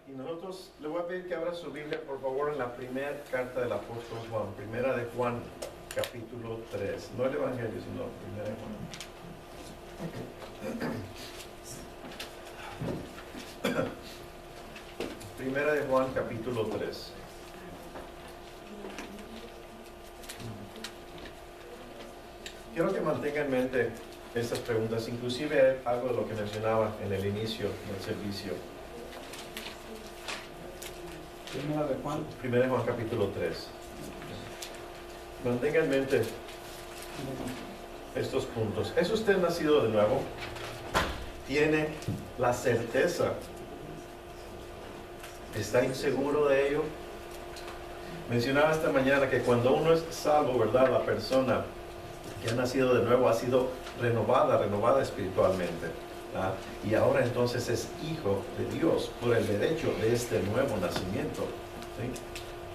Y nosotros le voy a pedir que abra su Biblia, por favor, en la primera carta del apóstol Juan, primera de Juan, capítulo 3. No el Evangelio, sino primera de Juan. Primera de Juan, capítulo 3. Quiero que mantenga en mente estas preguntas, inclusive algo de lo que mencionaba en el inicio del servicio. Primera de Juan. Primera de Juan, capítulo 3. Mantenga en mente estos puntos. ¿Es usted nacido de nuevo? ¿Tiene la certeza? ¿Está inseguro de ello? Mencionaba esta mañana que cuando uno es salvo, ¿verdad? La persona que ha nacido de nuevo ha sido renovada espiritualmente. ¿Ah? Y ahora entonces es hijo de Dios por el derecho de este nuevo nacimiento. ¿Sí?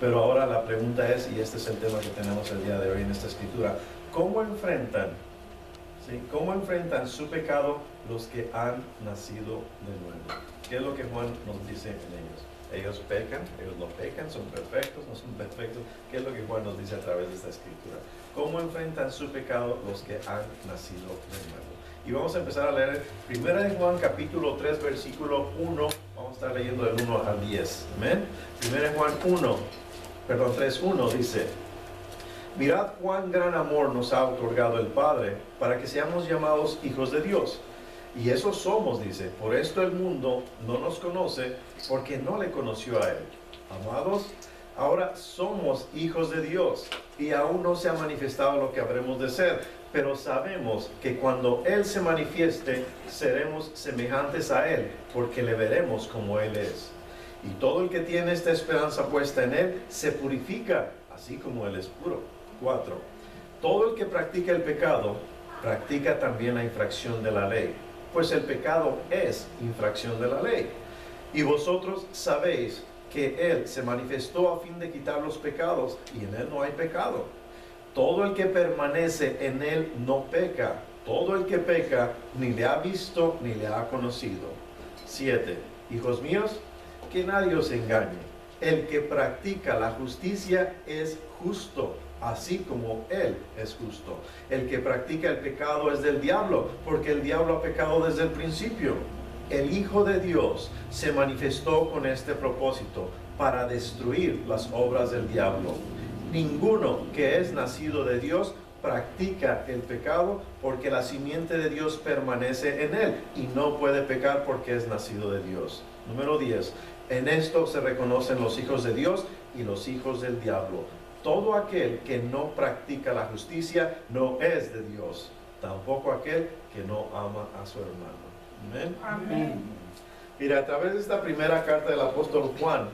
Pero ahora la pregunta es, y este es el tema que tenemos el día de hoy en esta escritura, ¿cómo enfrentan su pecado los que han nacido de nuevo? ¿Qué es lo que Juan nos dice en ellos? Ellos pecan, ellos no pecan, son perfectos, no son perfectos. ¿Qué es lo que Juan nos dice a través de esta escritura? ¿Cómo enfrentan su pecado los que han nacido de nuevo? Y vamos a empezar a leer Primera de Juan, capítulo 3, versículo 1. Vamos a estar leyendo del 1 al 10. Amén. Primera de Juan 3, 1 dice: Mirad cuán gran amor nos ha otorgado el Padre, para que seamos llamados hijos de Dios. Y eso somos, dice. Por esto el mundo no nos conoce, porque no le conoció a Él. Amados, ahora somos hijos de Dios, y aún no se ha manifestado lo que habremos de ser. Pero sabemos que cuando Él se manifieste, seremos semejantes a Él, porque le veremos como Él es. Y todo el que tiene esta esperanza puesta en Él, se purifica, así como Él es puro. 4. Todo el que practica el pecado, practica también la infracción de la ley, pues el pecado es infracción de la ley. Y vosotros sabéis que Él se manifestó a fin de quitar los pecados, y en Él no hay pecado. Todo el que permanece en Él no peca. Todo el que peca ni le ha visto ni le ha conocido. 7. Hijos míos, que nadie os engañe. El que practica la justicia es justo, así como Él es justo. El que practica el pecado es del diablo, porque el diablo ha pecado desde el principio. El Hijo de Dios se manifestó con este propósito, para destruir las obras del diablo. Ninguno que es nacido de Dios practica el pecado, porque la simiente de Dios permanece en él y no puede pecar porque es nacido de Dios. Número 10. En esto se reconocen los hijos de Dios y los hijos del diablo. Todo aquel que no practica la justicia no es de Dios, tampoco aquel que no ama a su hermano. Amén. Amén. Mira, a través de esta primera carta del apóstol Juan,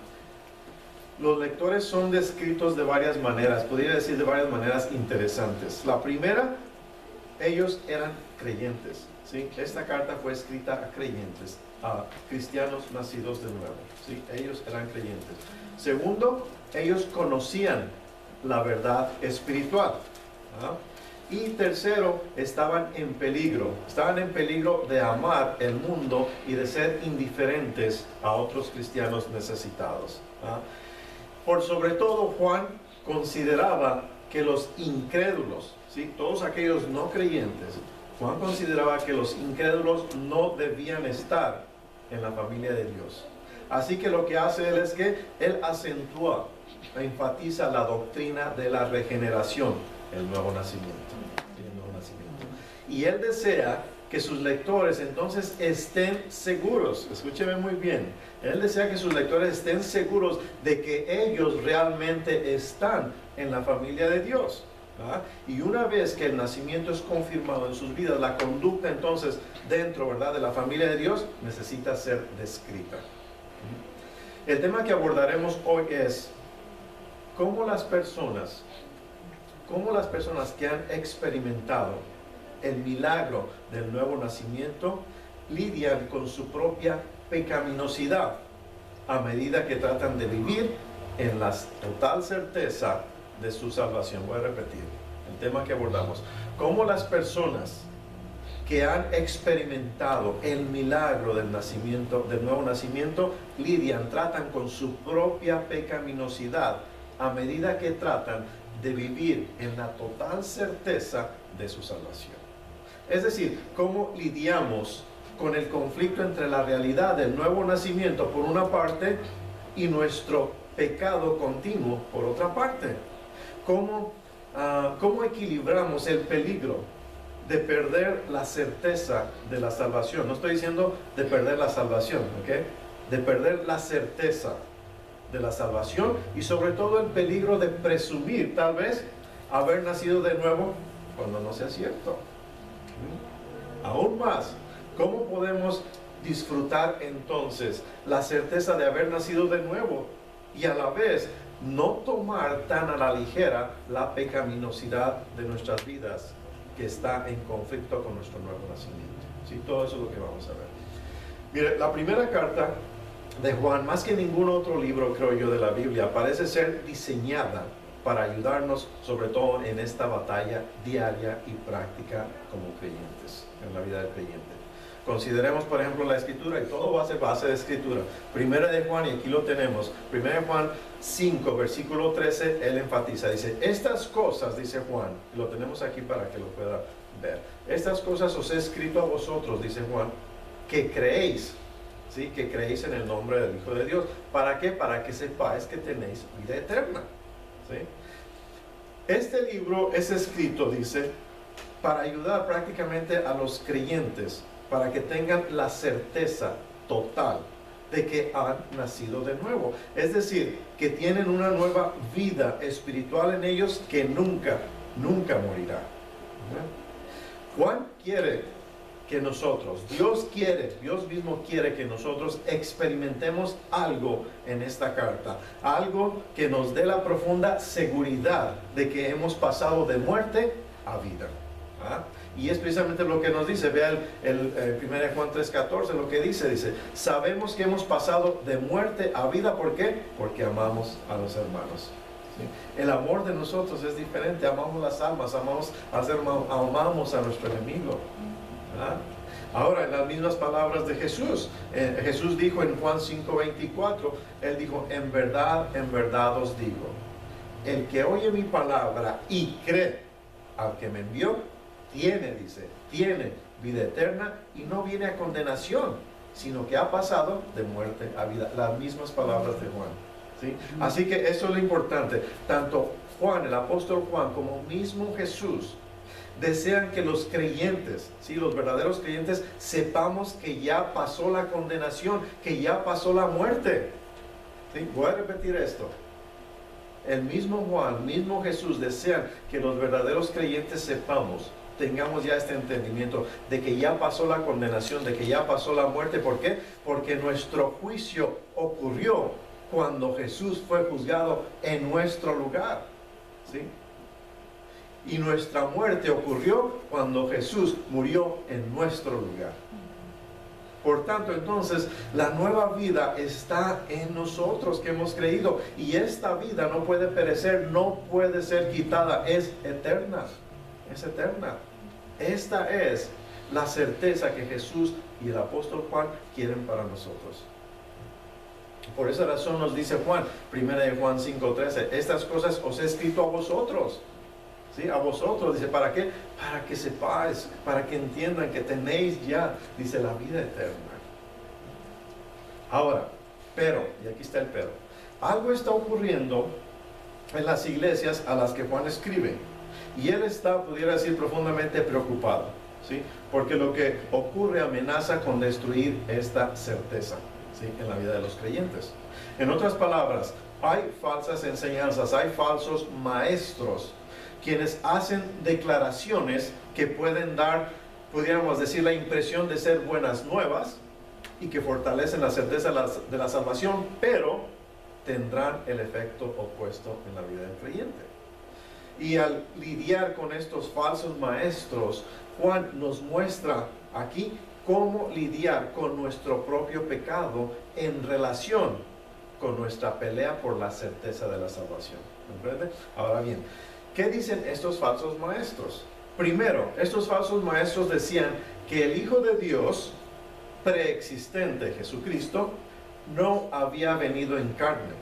los lectores son descritos de varias maneras, podría decir de varias maneras interesantes. La primera, ellos eran creyentes, ¿sí? Esta carta fue escrita a creyentes, a cristianos nacidos de nuevo, ¿sí? Ellos eran creyentes. Segundo, ellos conocían la verdad espiritual, ¿ah? Y tercero, estaban en peligro de amar el mundo y de ser indiferentes a otros cristianos necesitados, ¿ah? Por sobre todo, Juan consideraba que los incrédulos, ¿sí? Todos aquellos no creyentes, Juan consideraba que los incrédulos no debían estar en la familia de Dios. Así que lo que hace él es que él acentúa, enfatiza la doctrina de la regeneración, el nuevo nacimiento. Y él desea que sus lectores entonces estén seguros, escúcheme muy bien, él desea que sus lectores estén seguros de que ellos realmente están en la familia de Dios, ¿verdad? Y una vez que el nacimiento es confirmado en sus vidas, la conducta entonces dentro, ¿verdad?, de la familia de Dios necesita ser descrita. El tema que abordaremos hoy es cómo las personas que han experimentado el milagro del nuevo nacimiento lidian con su propia pecaminosidad a medida que tratan de vivir en la total certeza de su salvación. Voy a repetir el tema que abordamos: cómo las personas que han experimentado el milagro del nacimiento, del nuevo nacimiento, tratan con su propia pecaminosidad a medida que tratan de vivir en la total certeza de su salvación. Es decir, cómo lidiamos con el conflicto entre la realidad del nuevo nacimiento por una parte y nuestro pecado continuo por otra parte. ¿Cómo equilibramos el peligro de perder la certeza de la salvación? No estoy diciendo de perder la salvación, ¿ok? De perder la certeza de la salvación y sobre todo el peligro de presumir tal vez haber nacido de nuevo cuando no sea cierto. Aún más, ¿cómo podemos disfrutar entonces la certeza de haber nacido de nuevo y a la vez no tomar tan a la ligera la pecaminosidad de nuestras vidas que está en conflicto con nuestro nuevo nacimiento? ¿Sí? Todo eso es lo que vamos a ver. Mire, la primera carta de Juan, más que ningún otro libro, creo yo, de la Biblia, parece ser diseñada para ayudarnos, sobre todo en esta batalla diaria y práctica como creyentes, en la vida del creyente. Consideremos, por ejemplo, la Escritura, y todo va a ser base de Escritura. Primera de Juan, y aquí lo tenemos, Primera de Juan 5, versículo 13, él enfatiza, dice, estas cosas, dice Juan, y lo tenemos aquí para que lo pueda ver, estas cosas os he escrito a vosotros, dice Juan, que creéis, ¿sí? Que creéis en el nombre del Hijo de Dios. ¿Para qué? Para que sepáis que tenéis vida eterna. ¿Sí? Este libro es escrito, dice, para ayudar prácticamente a los creyentes, para que tengan la certeza total de que han nacido de nuevo. Es decir, que tienen una nueva vida espiritual en ellos que nunca morirá. Juan quiere que nosotros, Dios mismo quiere que nosotros experimentemos algo en esta carta, algo que nos dé la profunda seguridad de que hemos pasado de muerte a vida. ¿Ah? Y es precisamente lo que nos dice, vea el 1 Juan 3:14, lo que dice, sabemos que hemos pasado de muerte a vida, ¿por qué? Porque amamos a los hermanos. ¿Sí? El amor de nosotros es diferente, amamos las almas, amamos a nuestro enemigo. ¿Ah? Ahora, en las mismas palabras de Jesús, Jesús dijo en Juan 5:24, él dijo, en verdad os digo, el que oye mi palabra y cree al que me envió, tiene vida eterna y no viene a condenación, sino que ha pasado de muerte a vida. Las mismas palabras de Juan. ¿Sí? Así que eso es lo importante. Tanto Juan, el apóstol Juan, como mismo Jesús, desean que los creyentes, ¿sí? Los verdaderos creyentes, sepamos que ya pasó la condenación, que ya pasó la muerte. ¿Sí? Voy a repetir esto. El mismo Juan, el mismo Jesús desean que los verdaderos creyentes sepamos, tengamos ya este entendimiento de que ya pasó la condenación, de que ya pasó la muerte. ¿Por qué? Porque nuestro juicio ocurrió cuando Jesús fue juzgado en nuestro lugar. ¿Sí? Y nuestra muerte ocurrió cuando Jesús murió en nuestro lugar. Por tanto, entonces, la nueva vida está en nosotros que hemos creído. Y esta vida no puede perecer, no puede ser quitada, es eterna. Es eterna. Esta es la certeza que Jesús y el apóstol Juan quieren para nosotros. Por esa razón nos dice Juan, 1 Juan 5:13, estas cosas os he escrito a vosotros. ¿Sí? A vosotros, dice, ¿para qué? Para que sepáis, para que entiendan que tenéis ya, dice, la vida eterna. Ahora, pero, y aquí está el pero, algo está ocurriendo en las iglesias a las que Juan escribe, y él está, pudiera decir, profundamente preocupado, ¿sí? Porque lo que ocurre amenaza con destruir esta certeza, ¿sí? En la vida de los creyentes. En otras palabras, hay falsas enseñanzas, hay falsos maestros, quienes hacen declaraciones que pueden dar, pudiéramos decir, la impresión de ser buenas nuevas y que fortalecen la certeza de la salvación, pero tendrán el efecto opuesto en la vida del creyente. Y al lidiar con estos falsos maestros, Juan nos muestra aquí cómo lidiar con nuestro propio pecado en relación con nuestra pelea por la certeza de la salvación. ¿Comprende? Ahora bien, ¿qué dicen estos falsos maestros? Primero, estos falsos maestros decían que el Hijo de Dios, preexistente Jesucristo, no había venido en carne,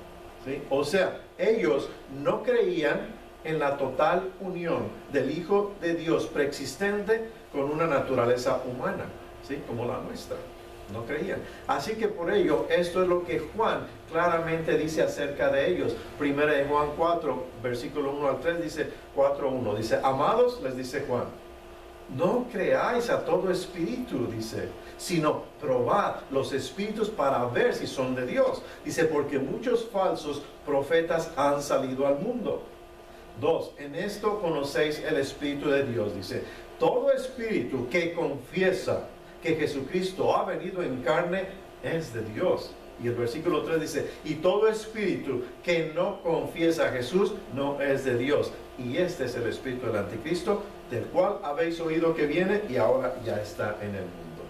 ¿sí? O sea, ellos no creían en la total unión del Hijo de Dios preexistente con una naturaleza humana, ¿sí? Como la nuestra. No creían. Así que por ello, esto es lo que Juan claramente dice acerca de ellos. Primera de Juan 4, versículo 1 al 3, dice 4:1. Dice, amados, les dice Juan, no creáis a todo espíritu, dice, sino probad los espíritus para ver si son de Dios. Dice, porque muchos falsos profetas han salido al mundo. 2, en esto conocéis el Espíritu de Dios. Dice, todo espíritu que confiesa que Jesucristo ha venido en carne es de Dios. Y el versículo 3 dice, y todo espíritu que no confiesa a Jesús no es de Dios. Y este es el espíritu del anticristo, del cual habéis oído que viene y ahora ya está en el mundo.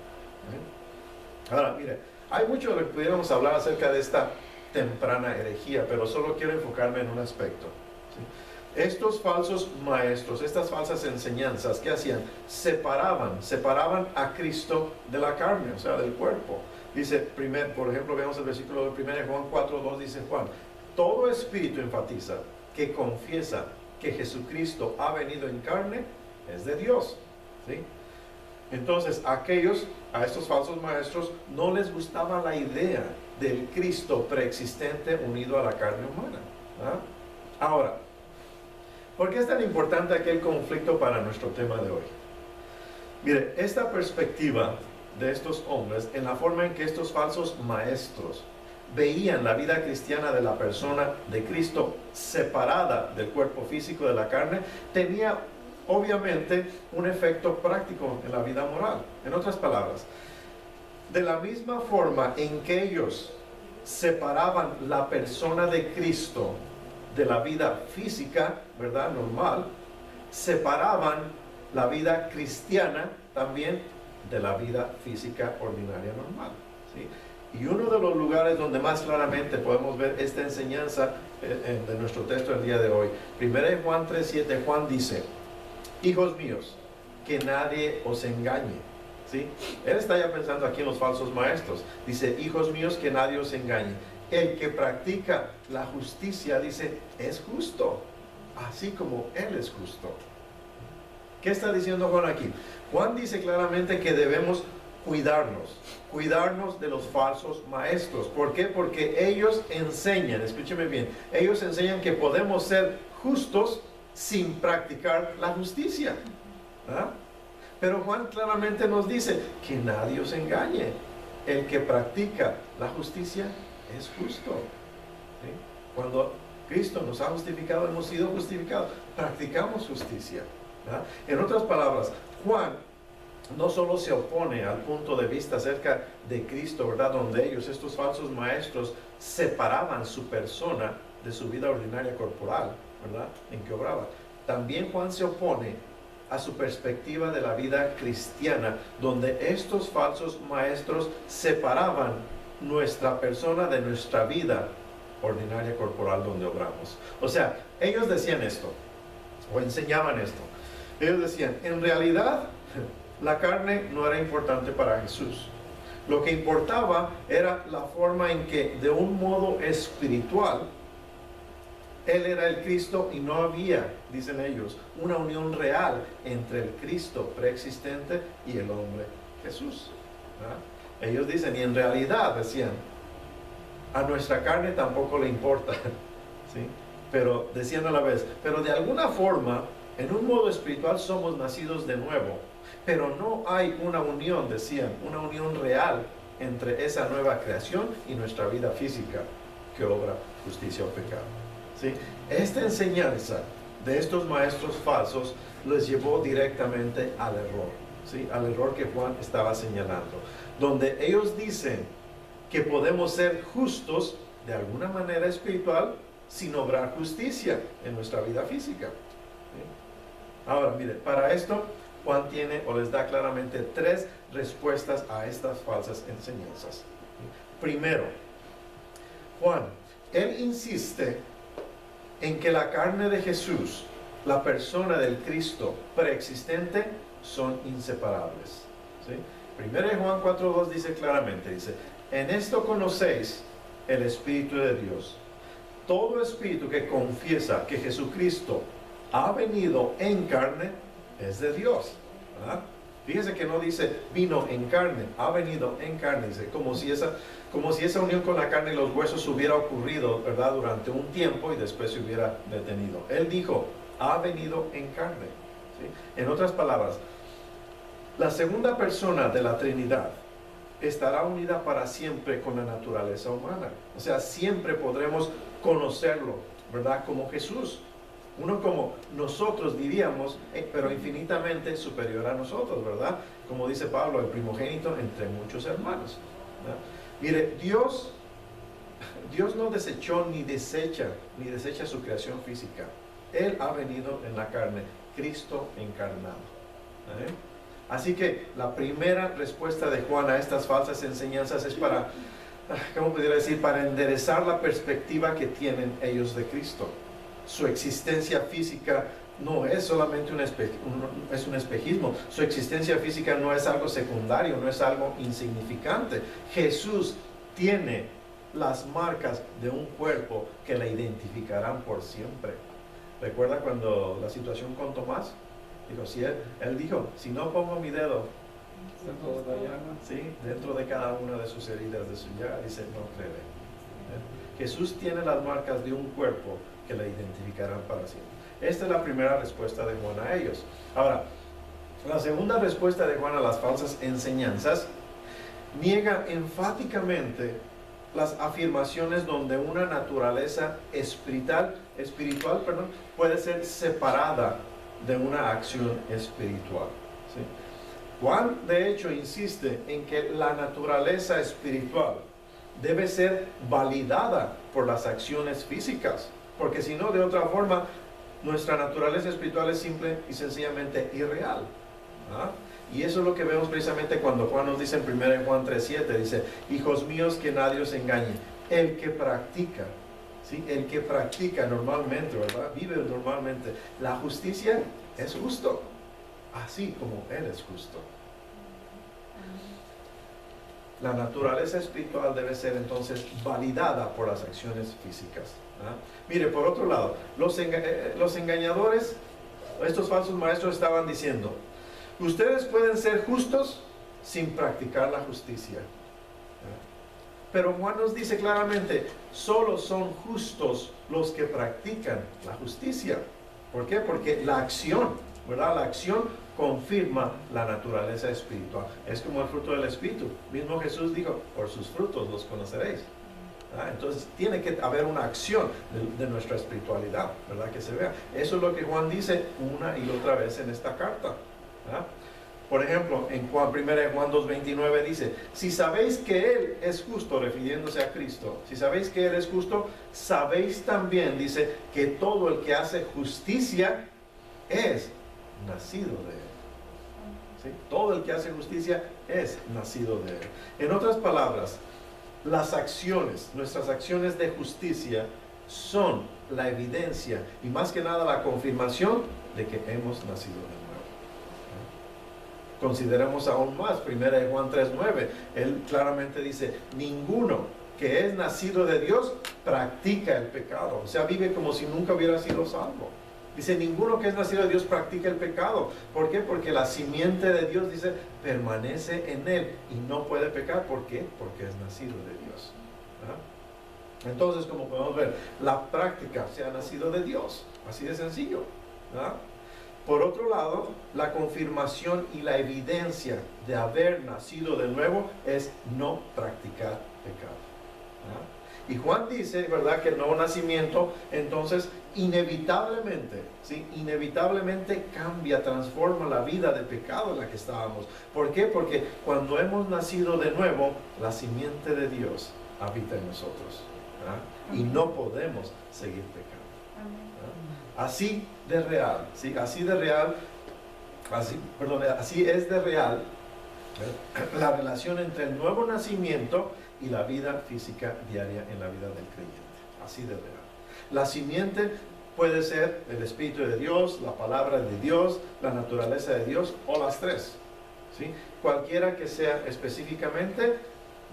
Ahora, mire, hay mucho de lo que pudiéramos hablar acerca de esta temprana herejía, pero solo quiero enfocarme en un aspecto, ¿sí? Estos falsos maestros, estas falsas enseñanzas, ¿qué hacían? Separaban a Cristo de la carne, o sea, del cuerpo. Dice, por ejemplo, veamos el versículo de 1 Juan 4:2, dice Juan, todo espíritu, enfatiza, que confiesa que Jesucristo ha venido en carne, es de Dios, ¿sí? Entonces, a estos falsos maestros, no les gustaba la idea del Cristo preexistente unido a la carne humana, ¿verdad? Ahora, ¿por qué es tan importante aquel conflicto para nuestro tema de hoy? Mire, esta perspectiva de estos hombres, en la forma en que estos falsos maestros veían la vida cristiana de la persona de Cristo separada del cuerpo físico de la carne, tenía obviamente un efecto práctico en la vida moral. En otras palabras, de la misma forma en que ellos separaban la persona de Cristo de la vida física, ¿verdad? Normal, separaban la vida cristiana también de la vida física ordinaria normal, ¿sí? Y uno de los lugares donde más claramente podemos ver esta enseñanza de nuestro texto del día de hoy, 1 Juan 3:7, Juan dice, hijos míos, que nadie os engañe, ¿sí? Él está ya pensando aquí en los falsos maestros. Dice, hijos míos, que nadie os engañe. El que practica la justicia, dice, es justo, así como Él es justo. ¿Qué está diciendo Juan aquí? Juan dice claramente que debemos cuidarnos de los falsos maestros. ¿Por qué? Porque ellos enseñan, escúcheme bien, ellos enseñan que podemos ser justos sin practicar la justicia, ¿verdad? Pero Juan claramente nos dice que nadie os engañe. El que practica la justicia es justo, ¿sí? Cuando Cristo nos ha justificado, hemos sido justificados, practicamos justicia, ¿verdad? En otras palabras, Juan no solo se opone al punto de vista acerca de Cristo, ¿verdad? Donde ellos, estos falsos maestros, separaban su persona de su vida ordinaria corporal, ¿verdad? En que obraba. También Juan se opone a su perspectiva de la vida cristiana, donde estos falsos maestros separaban nuestra persona de nuestra vida ordinaria corporal donde obramos. O sea, ellos decían esto, o enseñaban esto. Ellos decían, en realidad, la carne no era importante para Jesús. Lo que importaba era la forma en que, de un modo espiritual, Él era el Cristo y no había, dicen ellos, una unión real entre el Cristo preexistente y el hombre Jesús, ¿verdad? Ellos dicen, y en realidad, decían, a nuestra carne tampoco le importa, ¿sí? Pero decían a la vez, pero de alguna forma, en un modo espiritual somos nacidos de nuevo, pero no hay una unión, decían, una unión real entre esa nueva creación y nuestra vida física que obra justicia o pecado, ¿sí? Esta enseñanza de estos maestros falsos les llevó directamente al error, ¿sí? Al error que Juan estaba señalando, donde ellos dicen que podemos ser justos de alguna manera espiritual sin obrar justicia en nuestra vida física, ¿sí? Ahora, mire, para esto Juan tiene o les da claramente 3 respuestas a estas falsas enseñanzas, ¿sí? Primero, Juan, él insiste en que la carne de Jesús la persona del Cristo preexistente son inseparables. ¿Sí? 1 Juan 4:2 dice claramente, dice, en esto conocéis el Espíritu de Dios. Todo espíritu que confiesa que Jesucristo ha venido en carne es de Dios. ¿Verdad? Fíjese que no dice vino en carne, ha venido en carne, dice, como si esa unión con la carne y los huesos hubiera ocurrido, ¿verdad?, durante un tiempo y después se hubiera detenido. Él dijo, ha venido en carne. ¿Sí? En otras palabras, la segunda persona de la Trinidad estará unida para siempre con la naturaleza humana. O sea, siempre podremos conocerlo, ¿verdad?, como Jesús. Uno como nosotros diríamos, pero infinitamente superior a nosotros, ¿verdad? Como dice Pablo, el primogénito entre muchos hermanos, ¿verdad? Mire, Dios no desechó ni desecha su creación física. Él ha venido en la carne, Cristo encarnado. ¿Eh? Así que la primera respuesta de Juan a estas falsas enseñanzas es para, ¿cómo pudiera decir?, para enderezar la perspectiva que tienen ellos de Cristo. Su existencia física no es solamente un espejismo. Su existencia física no es algo secundario, no es algo insignificante. Jesús tiene las marcas de un cuerpo que le identificarán por siempre. ¿Recuerda cuando la situación con Tomás? Dijo, él dijo, si no pongo mi dedo dentro de cada una de sus heridas de su llaga, dice, no creeré. Jesús tiene las marcas de un cuerpo que le identificarán para siempre. Esta es la primera respuesta de Juan a ellos. Ahora, la segunda respuesta de Juan a las falsas enseñanzas niega enfáticamente las afirmaciones donde una naturaleza espiritual, puede ser separada de una acción espiritual. ¿Sí? Juan, de hecho, insiste en que la naturaleza espiritual debe ser validada por las acciones físicas, porque si no, de otra forma, nuestra naturaleza espiritual es simple y sencillamente irreal. ¿Ah? Y eso es lo que vemos precisamente cuando Juan nos dice en 1 Juan 3:7, dice, hijos míos, que nadie os engañe. El que practica, ¿sí?, el que practica normalmente, ¿verdad?, vive normalmente la justicia, es justo, así como Él es justo. La naturaleza espiritual debe ser entonces validada por las acciones físicas. ¿Ah? Mire, por otro lado, los engañadores, estos falsos maestros estaban diciendo, ustedes pueden ser justos sin practicar la justicia. ¿Ah? Pero Juan nos dice claramente, solo son justos los que practican la justicia. ¿Por qué? Porque la acción, ¿verdad?, la acción confirma la naturaleza espiritual. Es como el fruto del Espíritu. Mismo Jesús dijo, por sus frutos los conoceréis. ¿Ah? Entonces tiene que haber una acción de nuestra espiritualidad, ¿verdad?, que se vea. Eso es lo que Juan dice una y otra vez en esta carta. ¿Ah? Por ejemplo, en 1 Juan 2:29 dice, si sabéis que Él es justo, refiriéndose a Cristo, si sabéis que Él es justo, sabéis también, dice, que todo el que hace justicia es nacido de Él. ¿Sí? Todo el que hace justicia es nacido de Él. En otras palabras, las acciones, nuestras acciones de justicia son la evidencia y más que nada la confirmación de que hemos nacido de nuevo. Consideremos aún más, 1 Juan 3:9, él claramente dice, ninguno que es nacido de Dios practica el pecado, o sea, vive como si nunca hubiera sido salvo. Dice, ninguno que es nacido de Dios practica el pecado. ¿Por qué? Porque la simiente de Dios, dice, permanece en él y no puede pecar. ¿Por qué? Porque es nacido de Dios. ¿Ah? Entonces, como podemos ver, la práctica se ha nacido de Dios, así de sencillo. ¿Ah? Por otro lado, la confirmación y la evidencia de haber nacido de nuevo es no practicar pecado. ¿Ah? Y Juan dice, ¿verdad?, que el nuevo nacimiento, entonces, inevitablemente, ¿sí?, inevitablemente cambia, transforma la vida de pecado en la que estábamos. ¿Por qué? Porque cuando hemos nacido de nuevo, la simiente de Dios habita en nosotros. ¿Ah? Y no podemos seguir pecando. ¿Ah? Así de real, ¿sí?, así de real, así es de real la relación entre el nuevo nacimiento y la vida física diaria en la vida del creyente. Así de real. La simiente puede ser el Espíritu de Dios, la palabra de Dios, la naturaleza de Dios o las tres. ¿Sí? Cualquiera que sea específicamente,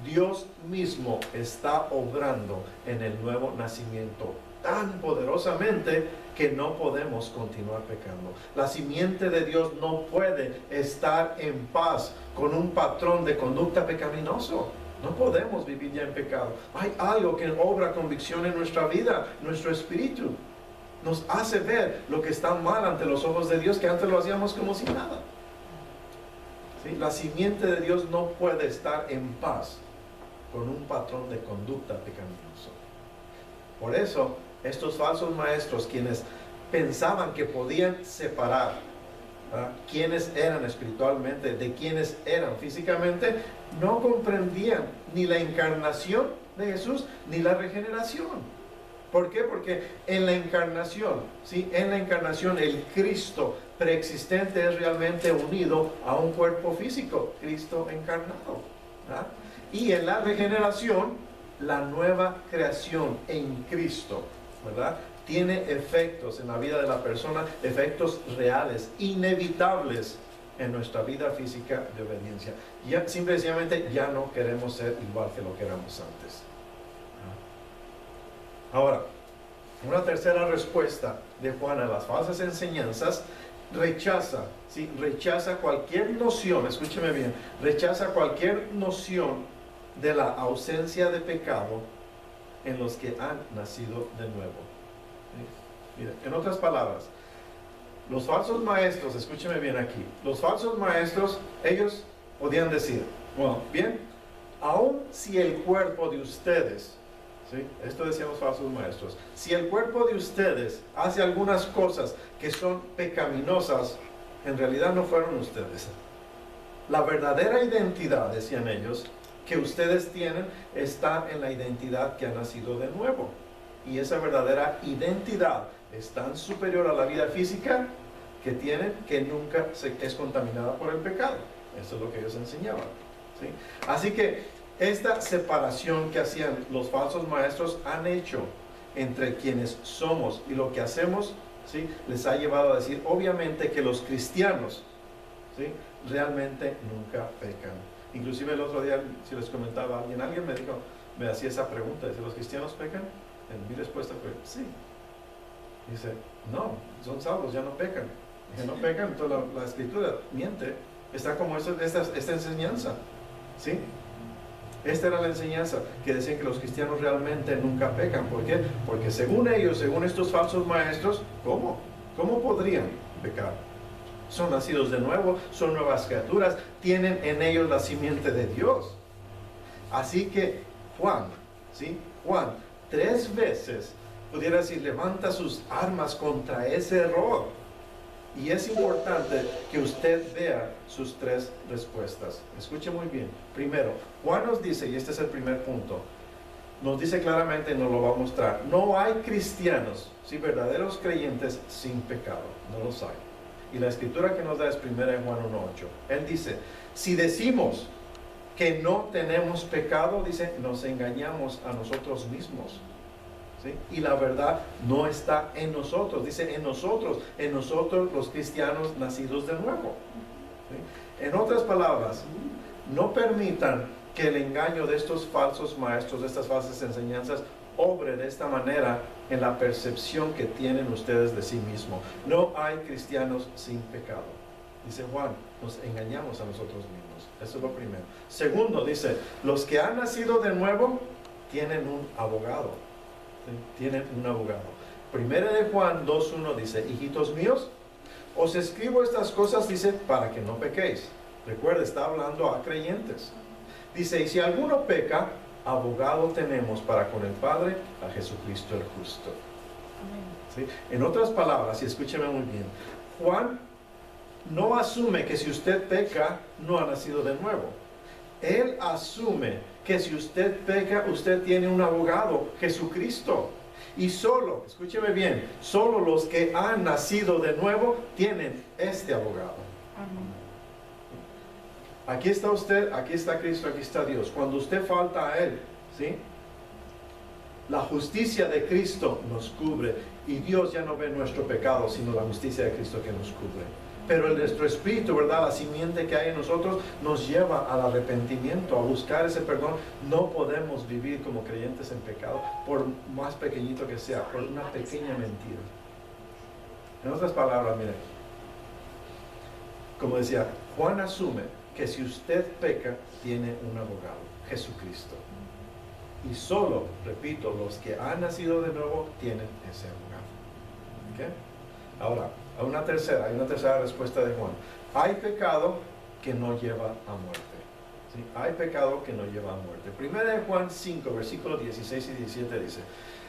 Dios mismo está obrando en el nuevo nacimiento tan poderosamente que no podemos continuar pecando. La simiente de Dios no puede estar en paz con un patrón de conducta pecaminoso. No podemos vivir ya en pecado. Hay algo que obra convicción en nuestra vida, nuestro espíritu. Nos hace ver lo que está mal ante los ojos de Dios, que antes lo hacíamos como si nada. ¿Sí? La simiente de Dios no puede estar en paz con un patrón de conducta pecaminoso. Por eso, estos falsos maestros, quienes pensaban que podían separar quiénes eran espiritualmente de quienes eran físicamente, no comprendían ni la encarnación de Jesús ni la regeneración. ¿Por qué? Porque en la encarnación, ¿sí? En la encarnación el Cristo preexistente es realmente unido a un cuerpo físico, Cristo encarnado. ¿Verdad? Y en la regeneración, la nueva creación en Cristo, ¿verdad? Tiene efectos en la vida de la persona, efectos reales, inevitables en nuestra vida física de obediencia. Ya, simplemente ya no queremos ser igual que lo que éramos antes. Ahora, una tercera respuesta de Juan a las falsas enseñanzas, rechaza cualquier noción, escúcheme bien, rechaza cualquier noción de la ausencia de pecado en los que han nacido de nuevo. ¿Sí? Mira, en otras palabras, los falsos maestros, escúcheme bien aquí, los falsos maestros, ellos podían decir, bueno, bien, aun si el cuerpo de ustedes, ¿sí? Esto decían los falsos maestros, si el cuerpo de ustedes hace algunas cosas que son pecaminosas, en realidad no fueron ustedes. La verdadera identidad, decían ellos, que ustedes tienen está en la identidad que ha nacido de nuevo. Y esa verdadera identidad es tan superior a la vida física que tienen, que nunca es contaminada por el pecado. Eso es lo que ellos enseñaban. ¿Sí? Así que esta separación que hacían los falsos maestros han hecho entre quienes somos y lo que hacemos, ¿sí? Les ha llevado a decir, obviamente, que los cristianos, ¿sí? Realmente nunca pecan. Inclusive el otro día, si les comentaba a alguien me dijo, me hacía esa pregunta, dice, ¿los cristianos pecan? Y mi respuesta fue, sí. Dice, no, son salvos, ya no pecan. Dije, no pecan, entonces la escritura miente. Está como esta enseñanza, ¿sí? Esta era la enseñanza, que decían que los cristianos realmente nunca pecan. ¿Por qué? Porque según ellos, según estos falsos maestros, ¿cómo? ¿Cómo podrían pecar? Son nacidos de nuevo, son nuevas criaturas, tienen en ellos la simiente de Dios. Así que Juan, ¿sí? Juan, 3 veces, pudiera decir, levanta sus armas contra ese error. Y es importante que usted vea sus 3 respuestas. Escuche muy bien. Primero, Juan nos dice, y este es el primer punto, nos dice claramente, y nos lo va a mostrar, no hay cristianos, ¿sí? Verdaderos creyentes sin pecado, no los hay. Y la escritura que nos da es 1 Juan 1:8. Él dice, si decimos que no tenemos pecado, dice, nos engañamos a nosotros mismos. ¿Sí? Y la verdad no está en nosotros, dice en nosotros los cristianos nacidos de nuevo. ¿Sí? En otras palabras, no permitan que el engaño de estos falsos maestros, de estas falsas enseñanzas, obre de esta manera en la percepción que tienen ustedes de sí mismos. No hay cristianos sin pecado. Dice Juan, nos engañamos a nosotros mismos. Eso es lo primero. Segundo, dice, los que han nacido de nuevo tienen un abogado. ¿Sí? Tienen un abogado. Primera de Juan 2:1 dice, hijitos míos, os escribo estas cosas, dice, para que no pequéis. Recuerda, está hablando a creyentes. Dice, y si alguno peca, abogado tenemos para con el Padre, a Jesucristo el justo. ¿Sí? En otras palabras, y escúcheme muy bien, Juan no asume que si usted peca, no ha nacido de nuevo. Él asume que si usted peca, usted tiene un abogado, Jesucristo. Y solo, escúcheme bien, solo los que han nacido de nuevo tienen este abogado. Aquí está usted, aquí está Cristo, aquí está Dios. Cuando usted falta a Él, ¿sí? La justicia de Cristo nos cubre y Dios ya no ve nuestro pecado, sino la justicia de Cristo que nos cubre. Pero nuestro espíritu, ¿verdad? La simiente que hay en nosotros nos lleva al arrepentimiento, a buscar ese perdón. No podemos vivir como creyentes en pecado, por más pequeñito que sea, por una pequeña mentira. En otras palabras, miren, como decía, Juan asume que si usted peca, tiene un abogado, Jesucristo. Y solo, repito, los que han nacido de nuevo tienen ese abogado. ¿Okay? Ahora, hay una tercera respuesta de Juan. Hay pecado que no lleva a muerte. ¿Sí? Hay pecado que no lleva a muerte. Primera de Juan 5, versículos 16 y 17 dice,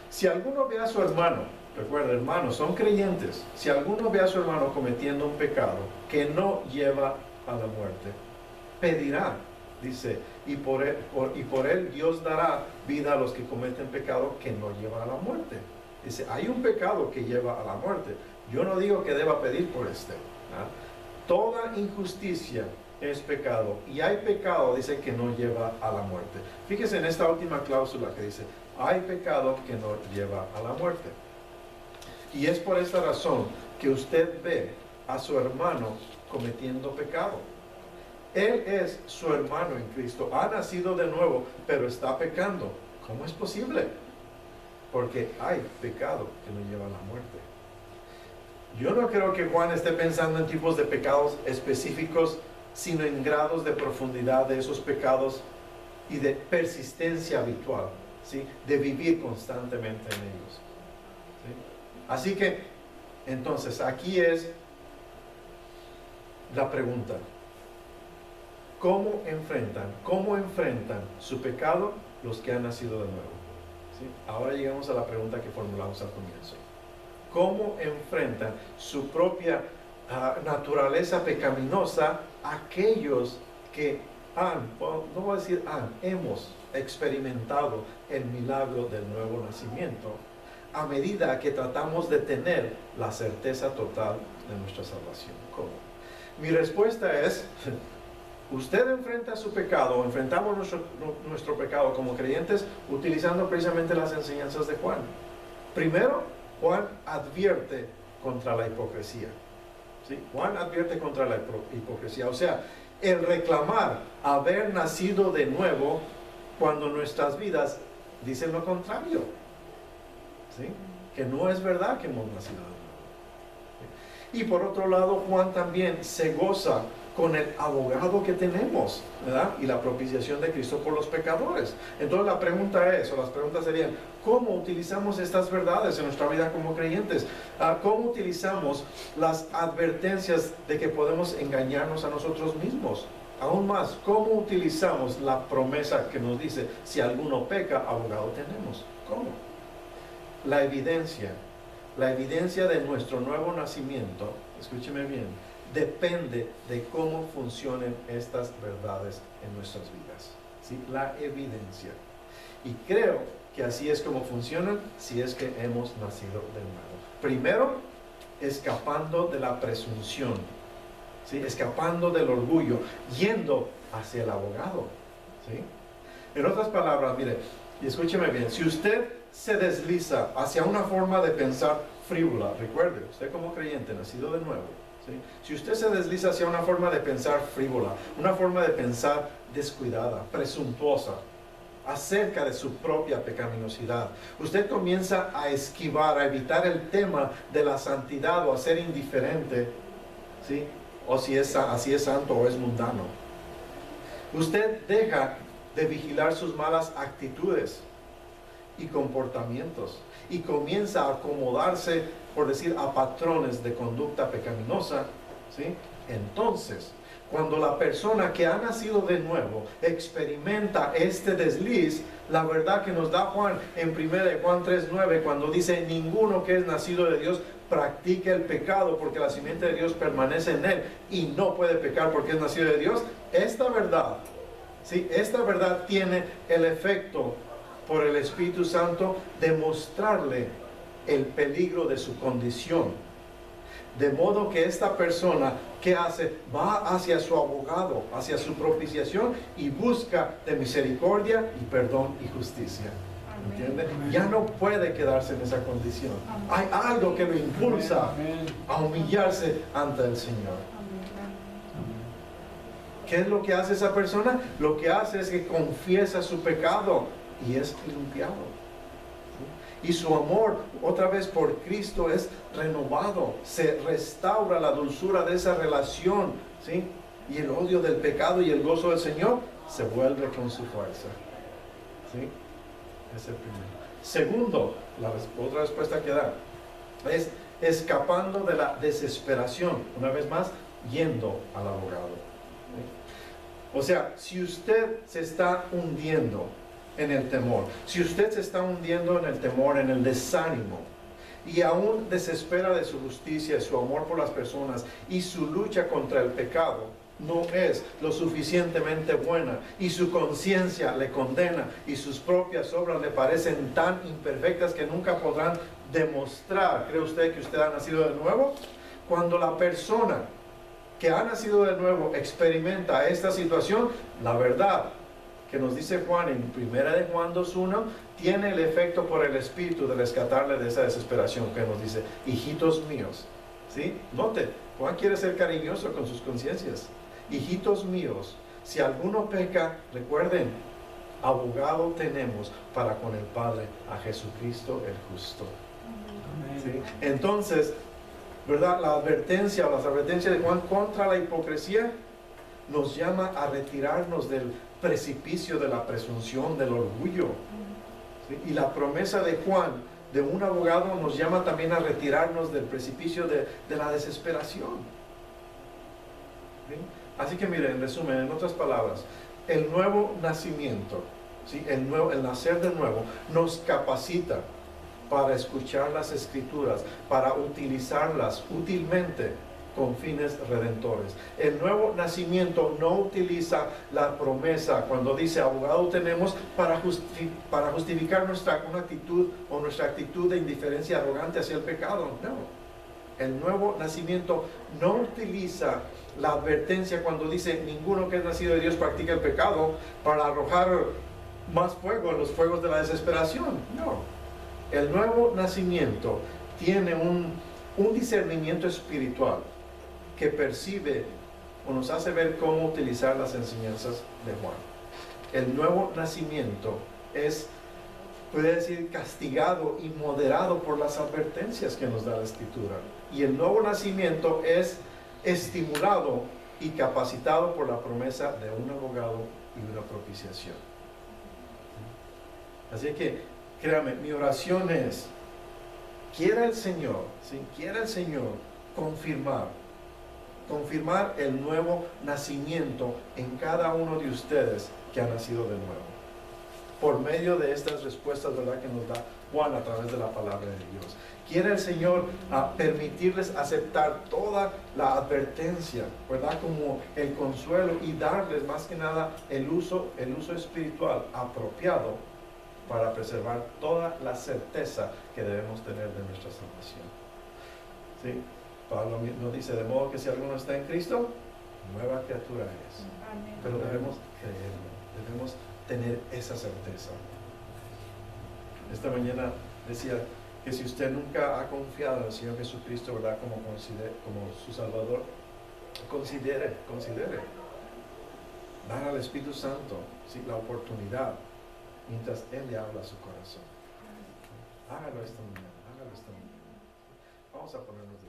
si alguno ve a su hermano, recuerda, hermanos, son creyentes, si alguno ve a su hermano cometiendo un pecado que no lleva a la muerte, pedirá, dice, y por él Dios dará vida a los que cometen pecado que no lleva a la muerte. Dice, hay un pecado que lleva a la muerte. Yo no digo que deba pedir por este. Toda injusticia es pecado. Y hay pecado, dice, que no lleva a la muerte. Fíjese en esta última cláusula que dice, hay pecado que no lleva a la muerte. Y es por esta razón que usted ve a su hermano cometiendo pecado. Él es su hermano en Cristo. Ha nacido de nuevo, pero está pecando. ¿Cómo es posible? Porque hay pecado que no lleva a la muerte. Yo no creo que Juan esté pensando en tipos de pecados específicos, sino en grados de profundidad de esos pecados y de persistencia habitual, ¿sí? De vivir constantemente en ellos. ¿Sí? Así que, entonces, aquí es la pregunta. ¿Cómo enfrentan su pecado los que han nacido de nuevo? ¿Sí? Ahora llegamos a la pregunta que formulamos al comienzo. ¿Cómo enfrentan su propia naturaleza pecaminosa aquellos que no voy a decir hemos experimentado el milagro del nuevo nacimiento a medida que tratamos de tener la certeza total de nuestra salvación? ¿Cómo? Mi respuesta es, usted enfrenta su pecado, enfrentamos nuestro pecado como creyentes utilizando precisamente las enseñanzas de Juan. Primero, Juan advierte contra la hipocresía. ¿Sí? Juan advierte contra la hipocresía. O sea, el reclamar haber nacido de nuevo cuando nuestras vidas dicen lo contrario. ¿Sí? Que no es verdad que hemos nacido de nuevo. ¿Sí? Y por otro lado, Juan también se goza con el abogado que tenemos, ¿verdad? Y la propiciación de Cristo por los pecadores. Entonces la pregunta es, o las preguntas serían, ¿cómo utilizamos estas verdades en nuestra vida como creyentes? ¿Cómo utilizamos las advertencias de que podemos engañarnos a nosotros mismos? Aún más, ¿cómo utilizamos la promesa que nos dice, si alguno peca, abogado tenemos? ¿Cómo? La evidencia de nuestro nuevo nacimiento, escúcheme bien, depende de cómo funcionen estas verdades en nuestras vidas. ¿Sí? La evidencia. Y creo que así es como funcionan si es que hemos nacido de nuevo. Primero, escapando de la presunción. ¿Sí? Escapando del orgullo, yendo hacia el abogado. ¿Sí? En otras palabras, mire, y escúcheme bien, si usted se desliza hacia una forma de pensar frívola, recuerde, usted como creyente, nacido de nuevo, ¿sí? Si usted se desliza hacia una forma de pensar frívola, una forma de pensar descuidada, presuntuosa, acerca de su propia pecaminosidad, usted comienza a esquivar, a evitar el tema de la santidad o a ser indiferente, ¿sí? O si es santo o es mundano. Usted deja de vigilar sus malas actitudes y comportamientos y comienza a acomodarse, por decir, a patrones de conducta pecaminosa, ¿sí? Entonces, cuando la persona que ha nacido de nuevo experimenta este desliz, la verdad que nos da Juan en 1 Juan 3:9, cuando dice, ninguno que es nacido de Dios practica el pecado, porque la simiente de Dios permanece en él y no puede pecar porque es nacido de Dios. Esta verdad, ¿sí? Esta verdad tiene el efecto por el Espíritu Santo de mostrarle el peligro de su condición, de modo que esta persona, ¿qué hace? Va hacia su abogado, hacia su propiciación y busca de misericordia y perdón y justicia. ¿Entiende? Ya no puede quedarse en esa condición. Hay algo que lo impulsa a humillarse ante el Señor. ¿Qué es lo que hace esa persona? Lo que hace es que confiesa su pecado y es limpiado. Y su amor, otra vez por Cristo, es renovado. Se restaura la dulzura de esa relación, ¿sí? Y el odio del pecado y el gozo del Señor se vuelve con su fuerza. ¿Sí? Es el primero. Segundo, otra respuesta que da es escapando de la desesperación. Una vez más, yendo al abogado. ¿Sí? O sea, si usted se está hundiendo en el temor, si usted se está hundiendo en el temor, en el desánimo, y aún desespera de su justicia, su amor por las personas y su lucha contra el pecado no es lo suficientemente buena, y su conciencia le condena y sus propias obras le parecen tan imperfectas que nunca podrán demostrar, ¿cree usted que usted ha nacido de nuevo? Cuando la persona que ha nacido de nuevo experimenta esta situación, la verdad que nos dice Juan en 1 de Juan 2:1 tiene el efecto por el Espíritu de rescatarle de esa desesperación, que nos dice, hijitos míos, ¿sí? Note, Juan quiere ser cariñoso con sus conciencias. Hijitos míos, si alguno peca, recuerden, abogado tenemos para con el Padre, a Jesucristo el justo. ¿Sí? Entonces, ¿verdad? La advertencia o las advertencias de Juan contra la hipocresía nos llama a retirarnos del precipicio de la presunción, del orgullo. ¿Sí? Y la promesa de Juan de un abogado nos llama también a retirarnos del precipicio de la desesperación. ¿Sí? Así que miren, en resumen, en otras palabras, el nuevo nacimiento, ¿sí? el nacer de nuevo, nos capacita para escuchar las Escrituras, para utilizarlas útilmente con fines redentores. El nuevo nacimiento no utiliza la promesa cuando dice abogado tenemos para justificar una actitud o nuestra actitud de indiferencia arrogante hacia el pecado. No. El nuevo nacimiento no utiliza la advertencia cuando dice ninguno que es nacido de Dios practica el pecado para arrojar más fuego en los fuegos de la desesperación. No. El nuevo nacimiento tiene un discernimiento espiritual que percibe o nos hace ver cómo utilizar las enseñanzas de Juan. El nuevo nacimiento es, puede decir, castigado y moderado por las advertencias que nos da la Escritura. Y el nuevo nacimiento es estimulado y capacitado por la promesa de un abogado y una propiciación. Así que, créame, mi oración es, quiera el Señor, ¿sí? Quiera el Señor confirmar el nuevo nacimiento en cada uno de ustedes que ha nacido de nuevo, por medio de estas respuestas, ¿verdad?, que nos da Juan a través de la palabra de Dios. Quiere el Señor permitirles aceptar toda la advertencia, ¿verdad?, como el consuelo, y darles más que nada el uso espiritual apropiado para preservar toda la certeza que debemos tener de nuestra salvación. ¿Sí? Pablo nos dice, de modo que si alguno está en Cristo, nueva criatura es. Amén. Pero debemos creerlo, debemos tener esa certeza. Esta mañana decía que si usted nunca ha confiado en el Señor Jesucristo, ¿verdad?, como su Salvador, considere dar al Espíritu Santo, ¿sí?, la oportunidad mientras Él le habla a su corazón. Hágalo esta mañana, hágalo esta mañana. Vamos a ponernos de